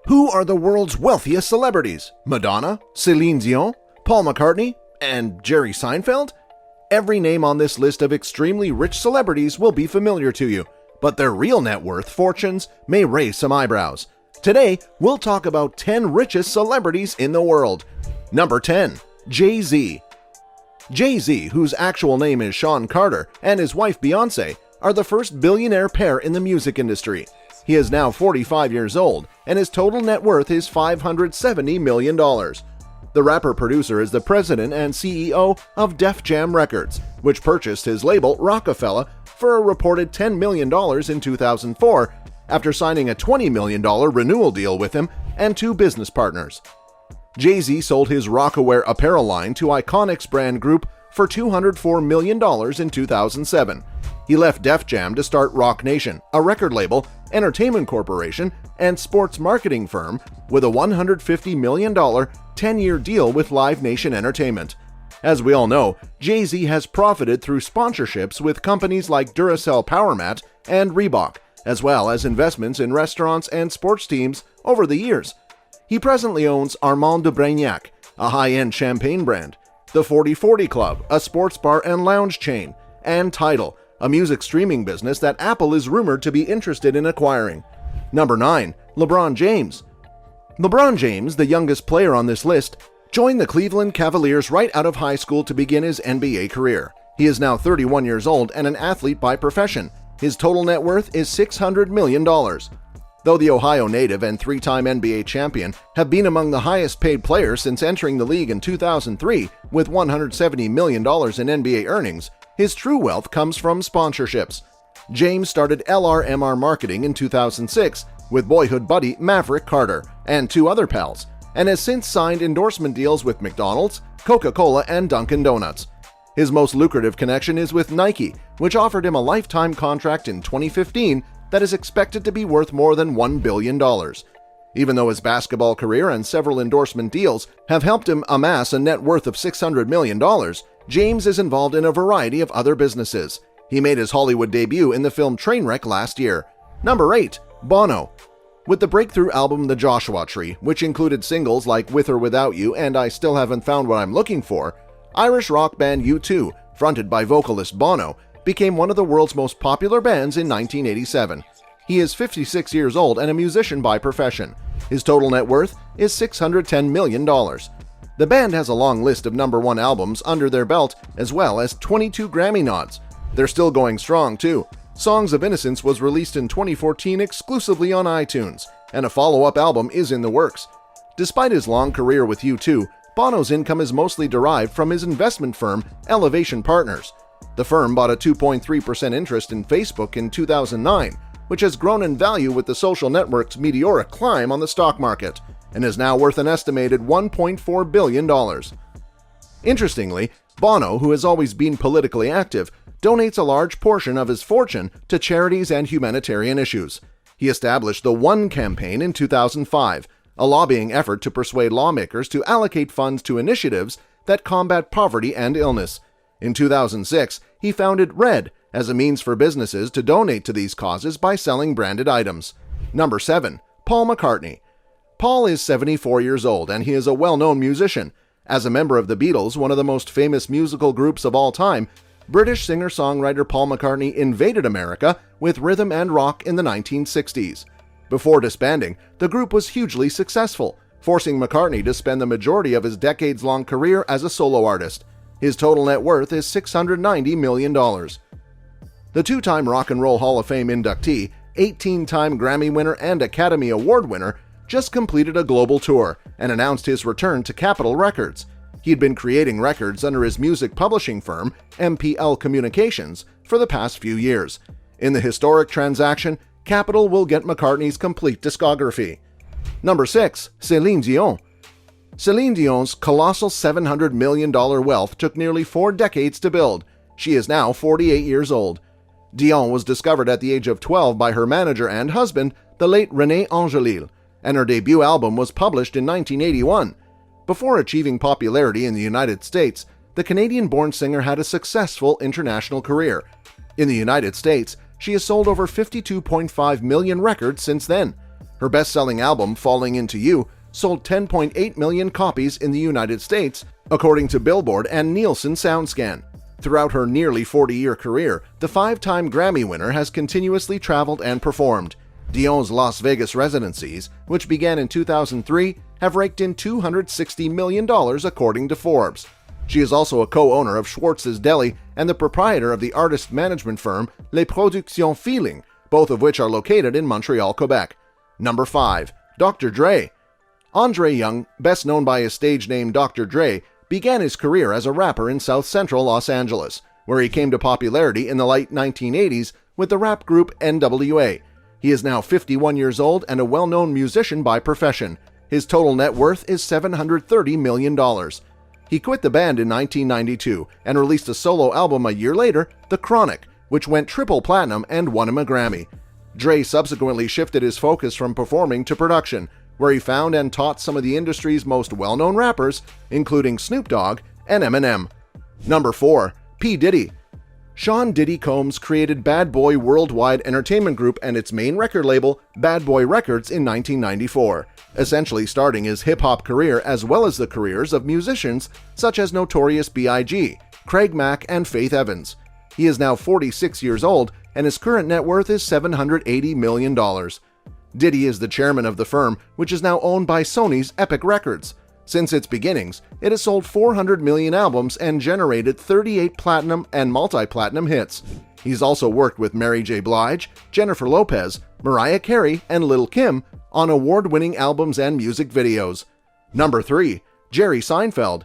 Who are the world's wealthiest celebrities? Madonna, Celine Dion, Paul McCartney, and Jerry Seinfeld? Every name on this list of extremely rich celebrities will be familiar to you, but their real net worth fortunes may raise some eyebrows. Today, we'll talk about 10 richest celebrities in the world. Number 10. Jay-Z. Jay-Z, whose actual name is Sean Carter, and his wife Beyoncé, are the first billionaire pair in the music industry. He is now 45 years old, and his total net worth is $570 million. The rapper-producer is the president and CEO of Def Jam Records, which purchased his label Rockefeller for a reported $10 million in 2004 after signing a $20 million renewal deal with him and two business partners. Jay-Z sold his Rocawear apparel line to Iconics brand group for $204 million in 2007. He left Def Jam to start Roc Nation, a record label, entertainment corporation, and sports marketing firm with a $150 million 10-year deal with Live Nation Entertainment. As we all know, Jay-Z has profited through sponsorships with companies like Duracell PowerMat and Reebok, as well as investments in restaurants and sports teams over the years. He presently owns Armand de Bragnac, a high-end champagne brand, the 4040 Club, a sports bar and lounge chain, and Tidal, a music streaming business that Apple is rumored to be interested in acquiring. Number 9. LeBron James. LeBron James, the youngest player on this list, joined the Cleveland Cavaliers right out of high school to begin his NBA career. He is now 31 years old and an athlete by profession. His total net worth is $600 million. Though the Ohio native and three-time NBA champion have been among the highest-paid players since entering the league in 2003 with $170 million in NBA earnings, his true wealth comes from sponsorships. James started LRMR Marketing in 2006 with boyhood buddy Maverick Carter and two other pals, and has since signed endorsement deals with McDonald's, Coca-Cola, and Dunkin' Donuts. His most lucrative connection is with Nike, which offered him a lifetime contract in 2015 that is expected to be worth more than $1 billion. Even though his basketball career and several endorsement deals have helped him amass a net worth of $600 million, James is involved in a variety of other businesses. He made his Hollywood debut in the film Trainwreck last year. Number 8. Bono. With the breakthrough album The Joshua Tree, which included singles like With or Without You and I Still Haven't Found What I'm Looking For, Irish rock band U2, fronted by vocalist Bono, became one of the world's most popular bands in 1987. He is 56 years old and a musician by profession. His total net worth is $610 million. The band has a long list of #1 albums under their belt, as well as 22 Grammy nods. They're still going strong, too. Songs of Innocence was released in 2014 exclusively on iTunes, and a follow-up album is in the works. Despite his long career with U2, Bono's income is mostly derived from his investment firm, Elevation Partners. The firm bought a 2.3% interest in Facebook in 2009, which has grown in value with the social network's meteoric climb on the stock market, and is now worth an estimated $1.4 billion. Interestingly, Bono, who has always been politically active, donates a large portion of his fortune to charities and humanitarian issues. He established the One campaign in 2005, a lobbying effort to persuade lawmakers to allocate funds to initiatives that combat poverty and illness. In 2006, he founded Red as a means for businesses to donate to these causes by selling branded items. Number 7. Paul McCartney. Paul is 74 years old and he is a well-known musician. As a member of the Beatles, one of the most famous musical groups of all time, British singer-songwriter Paul McCartney invaded America with rhythm and rock in the 1960s. Before disbanding, the group was hugely successful, forcing McCartney to spend the majority of his decades-long career as a solo artist. His total net worth is $690 million. The two-time Rock and Roll Hall of Fame inductee, 18-time Grammy winner and Academy Award winner, just completed a global tour and announced his return to Capitol Records. He'd been creating records under his music publishing firm, MPL Communications, for the past few years. In the historic transaction, Capitol will get McCartney's complete discography. Number 6. Celine Dion. Celine Dion's colossal $700 million wealth took nearly 4 decades to build. She is now 48 years old. Dion was discovered at the age of 12 by her manager and husband, the late René Angelil, and her debut album was published in 1981. Before achieving popularity in the United States, the Canadian-born singer had a successful international career. In the United States, she has sold over 52.5 million records since then. Her best-selling album, Falling Into You, sold 10.8 million copies in the United States, according to Billboard and Nielsen SoundScan. Throughout her nearly 40-year career, the 5-time Grammy winner has continuously traveled and performed. Dion's Las Vegas residencies, which began in 2003, have raked in $260 million according to Forbes. She is also a co-owner of Schwartz's Deli and the proprietor of the artist management firm Les Productions Feeling, both of which are located in Montreal, Quebec. Number 5. Dr. Dre. Andre Young, best known by his stage name Dr. Dre, began his career as a rapper in South Central Los Angeles, where he came to popularity in the late 1980s with the rap group NWA. He is now 51 years old and a well-known musician by profession. His total net worth is $730 million. He quit the band in 1992 and released a solo album a year later, The Chronic, which went triple platinum and won him a Grammy. Dre subsequently shifted his focus from performing to production, where he found and taught some of the industry's most well-known rappers, including Snoop Dogg and Eminem. Number 4. P. Diddy. Sean Diddy Combs created Bad Boy Worldwide Entertainment Group and its main record label, Bad Boy Records, in 1994, essentially starting his hip-hop career as well as the careers of musicians such as Notorious B.I.G., Craig Mack, and Faith Evans. He is now 46 years old, and his current net worth is $780 million. Diddy is the chairman of the firm, which is now owned by Sony's Epic Records. Since its beginnings, it has sold 400 million albums and generated 38 platinum and multi-platinum hits. He's also worked with Mary J. Blige, Jennifer Lopez, Mariah Carey, and Lil' Kim on award-winning albums and music videos. Number 3. Jerry Seinfeld.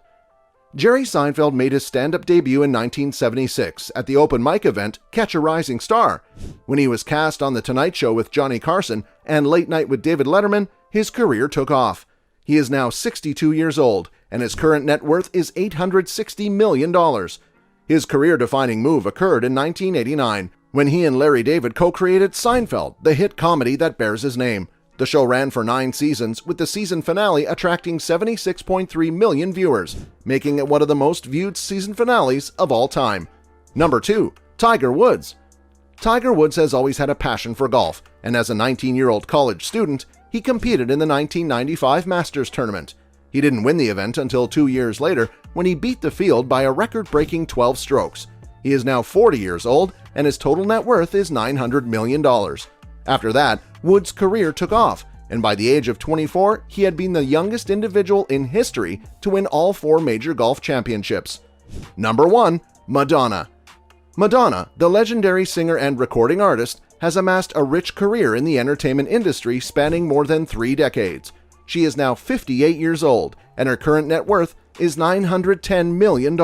Jerry Seinfeld made his stand-up debut in 1976 at the open mic event Catch a Rising Star. When he was cast on The Tonight Show with Johnny Carson and Late Night with David Letterman, his career took off. He is now 62 years old, and his current net worth is $860 million. His career-defining move occurred in 1989, when he and Larry David co-created Seinfeld, the hit comedy that bears his name. The show ran for 9 seasons, with the season finale attracting 76.3 million viewers, making it one of the most viewed season finales of all time. Number 2. Tiger Woods. Tiger Woods has always had a passion for golf, and as a 19-year-old college student, he competed in the 1995 Masters tournament. He didn't win the event until 2 years later when he beat the field by a record-breaking 12 strokes. He is now 40 years old, and his total net worth is $900 million. After that, Woods' career took off, and by the age of 24, he had been the youngest individual in history to win all 4 major golf championships. Number 1. Madonna. Madonna, the legendary singer and recording artist, has amassed a rich career in the entertainment industry spanning more than 3 decades. She is now 58 years old, and her current net worth is $910 million.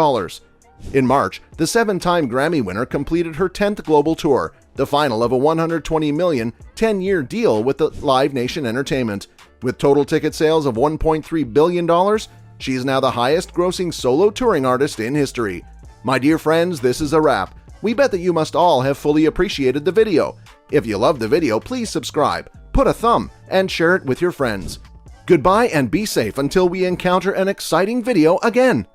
In March, the 7-time Grammy winner completed her 10th global tour, the final of a $120 million 10-year deal with the Live Nation Entertainment. With total ticket sales of $1.3 billion, she is now the highest-grossing solo touring artist in history. My dear friends, this is a wrap. We bet that you must all have fully appreciated the video. If you loved the video, please subscribe, put a thumb, and share it with your friends. Goodbye and be safe until we encounter an exciting video again.